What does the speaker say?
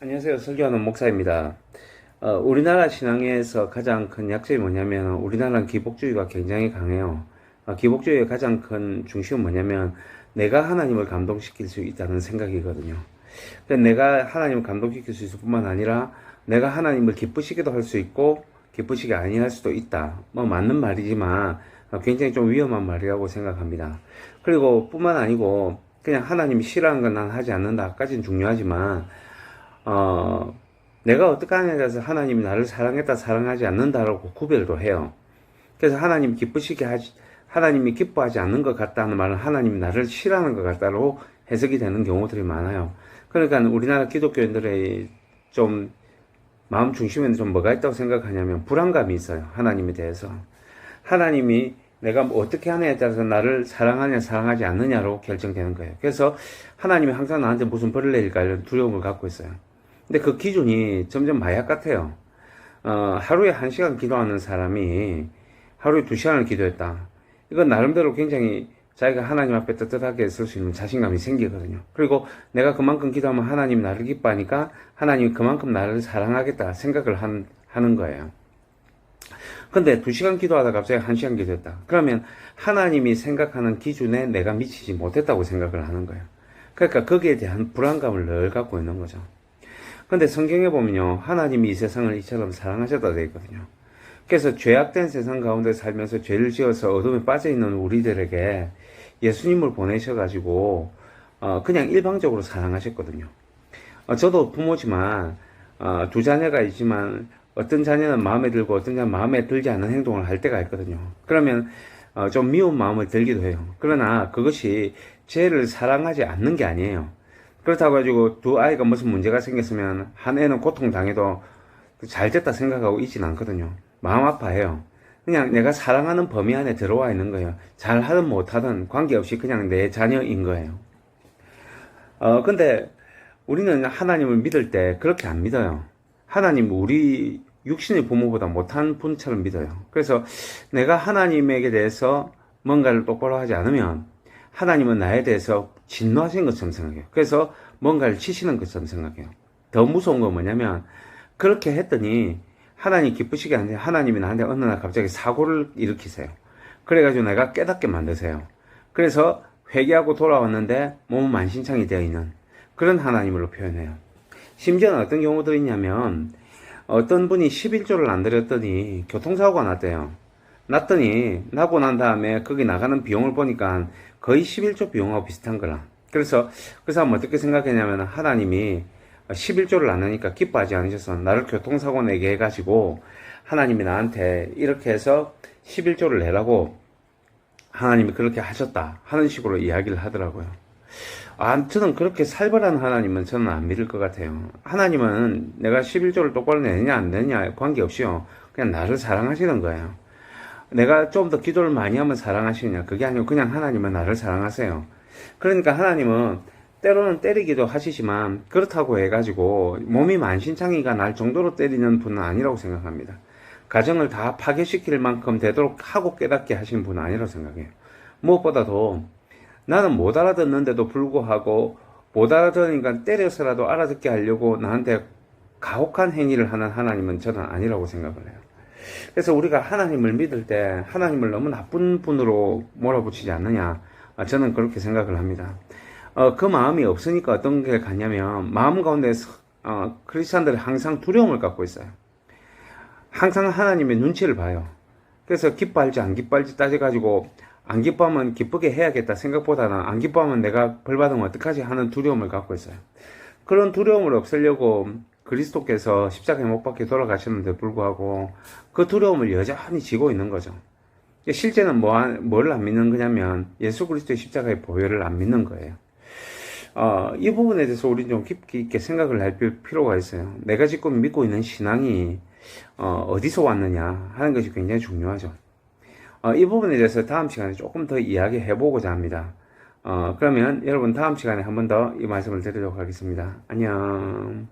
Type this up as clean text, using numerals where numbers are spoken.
안녕하세요. 설교하는 목사입니다. 우리나라 신앙에서 가장 큰 약점이 뭐냐면, 우리나라는 기복주의가 굉장히 강해요. 기복주의의 가장 큰 중심은 뭐냐면, 내가 하나님을 감동시킬 수 있다는 생각이거든요. 내가 하나님을 감동시킬 수 있을 뿐만 아니라, 내가 하나님을 기쁘시게도 할 수 있고, 기쁘시게 아니할 수도 있다. 뭐, 맞는 말이지만, 굉장히 좀 위험한 말이라고 생각합니다. 그리고 뿐만 아니고, 그냥 하나님이 싫어하는 건 난 하지 않는다까지는 중요하지만, 어, 내가 어떻게 하냐에 따라서 하나님이 나를 사랑했다, 사랑하지 않는다라고 구별도 해요. 그래서 하나님이 기뻐하지 않는 것 같다는 말은 하나님이 나를 싫어하는 것 같다로 해석이 되는 경우들이 많아요. 그러니까 우리나라 기독교인들의 좀 마음 중심에는 좀 뭐가 있다고 생각하냐면 불안감이 있어요. 하나님에 대해서. 하나님이 내가 뭐 어떻게 하느냐에 따라서 나를 사랑하냐, 사랑하지 않느냐로 결정되는 거예요. 그래서 하나님이 항상 나한테 무슨 벌을 내릴까 이런 두려움을 갖고 있어요. 근데 그 기준이 점점 마약 같아요. 하루에 1시간 기도하는 사람이 하루에 2시간을 기도했다. 이건 나름대로 굉장히 자기가 하나님 앞에 떳떳하게 설 수 있는 자신감이 생기거든요. 그리고 내가 그만큼 기도하면 하나님이 나를 기뻐하니까 하나님이 그만큼 나를 사랑하겠다 생각을 하는 거예요. 근데 2시간 기도하다 갑자기 1시간 기도했다. 그러면 하나님이 생각하는 기준에 내가 미치지 못했다고 생각을 하는 거예요. 그러니까 거기에 대한 불안감을 늘 갖고 있는 거죠. 근데 성경에 보면요, 하나님이 이 세상을 이처럼 사랑하셨다 되어 있거든요. 그래서 죄악된 세상 가운데 살면서 죄를 지어서 어둠에 빠져있는 우리들에게 예수님을 보내셔가지고 그냥 일방적으로 사랑하셨거든요. 저도 부모지만 2자녀가 있지만 어떤 자녀는 마음에 들고 어떤 자녀는 마음에 들지 않는 행동을 할 때가 있거든요. 그러면 좀 미운 마음을 들기도 해요. 그러나 그것이 죄를 사랑하지 않는 게 아니에요. 그렇다고 가지고 두 아이가 무슨 문제가 생겼으면 한 애는 고통당해도 잘 됐다 생각하고 있진 않거든요. 마음 아파해요. 그냥 내가 사랑하는 범위 안에 들어와 있는 거예요. 잘하든 못하든 관계없이 그냥 내 자녀인 거예요. 근데 우리는 하나님을 믿을 때 그렇게 안 믿어요. 하나님 우리 육신의 부모보다 못한 분처럼 믿어요. 그래서 내가 하나님에게 대해서 뭔가를 똑바로 하지 않으면 하나님은 나에 대해서 진노하신 것처럼 생각해요. 그래서 뭔가를 치시는 것처럼 생각해요. 더 무서운 건 뭐냐면 그렇게 했더니 하나님 기쁘시게 하는데 하나님이 나한테 어느 날 갑자기 사고를 일으키세요. 그래가지고 내가 깨닫게 만드세요. 그래서 회개하고 돌아왔는데 몸은 만신창이 되어 있는 그런 하나님으로 표현해요. 심지어는 어떤 경우들이 있냐면 어떤 분이 11조를 안 드렸더니 교통사고가 났대요. 났더니 나고 난 다음에 거기 나가는 비용을 보니까 거의 11조 비용하고 비슷한 거라. 그래서 그 사람은 어떻게 생각했냐면 하나님이 11조를 안 하니까 기뻐하지 않으셔서 나를 교통사고 내게 해가지고 하나님이 나한테 이렇게 해서 11조를 내라고 하나님이 그렇게 하셨다 하는 식으로 이야기를 하더라고요. 저는 그렇게 살벌한 하나님은 저는 안 믿을 것 같아요. 하나님은 내가 11조를 똑바로 내느냐 안 내느냐 관계없이요. 그냥 나를 사랑하시는 거예요. 내가 좀 더 기도를 많이 하면 사랑하시느냐 그게 아니고 그냥 하나님은 나를 사랑하세요. 그러니까 하나님은 때로는 때리기도 하시지만 그렇다고 해가지고 몸이 만신창이가 날 정도로 때리는 분은 아니라고 생각합니다. 가정을 다 파괴시킬 만큼 되도록 하고 깨닫게 하신 분은 아니라고 생각해요. 무엇보다도 나는 못 알아듣는데도 불구하고 못 알아들으니까 때려서라도 알아듣게 하려고 나한테 가혹한 행위를 하는 하나님은 저는 아니라고 생각을 해요. 그래서 우리가 하나님을 믿을 때 하나님을 너무 나쁜 분으로 몰아붙이지 않느냐 저는 그렇게 생각을 합니다. 그 마음이 없으니까 어떤 게 같냐면 마음 가운데 크리스찬들이 항상 두려움을 갖고 있어요. 항상 하나님의 눈치를 봐요. 그래서 기뻐할지 안 기뻐할지 따져가지고 안 기뻐하면 기쁘게 해야겠다 생각보다는 안 기뻐하면 내가 벌 받으면 어떡하지 하는 두려움을 갖고 있어요. 그런 두려움을 없애려고 그리스도께서 십자가에 못 박혀 돌아가셨는데 불구하고 그 두려움을 여전히 지고 있는 거죠. 실제는 뭘 안 믿는 거냐면 예수 그리스도의 십자가의 보혈을 안 믿는 거예요. 이 부분에 대해서 우리는 좀 깊이 있게 생각을 할 필요가 있어요. 내가 지금 믿고 있는 신앙이 어디서 왔느냐 하는 것이 굉장히 중요하죠. 이 부분에 대해서 다음 시간에 조금 더 이야기해 보고자 합니다. 그러면 여러분 다음 시간에 한 번 더 이 말씀을 드리도록 하겠습니다. 안녕.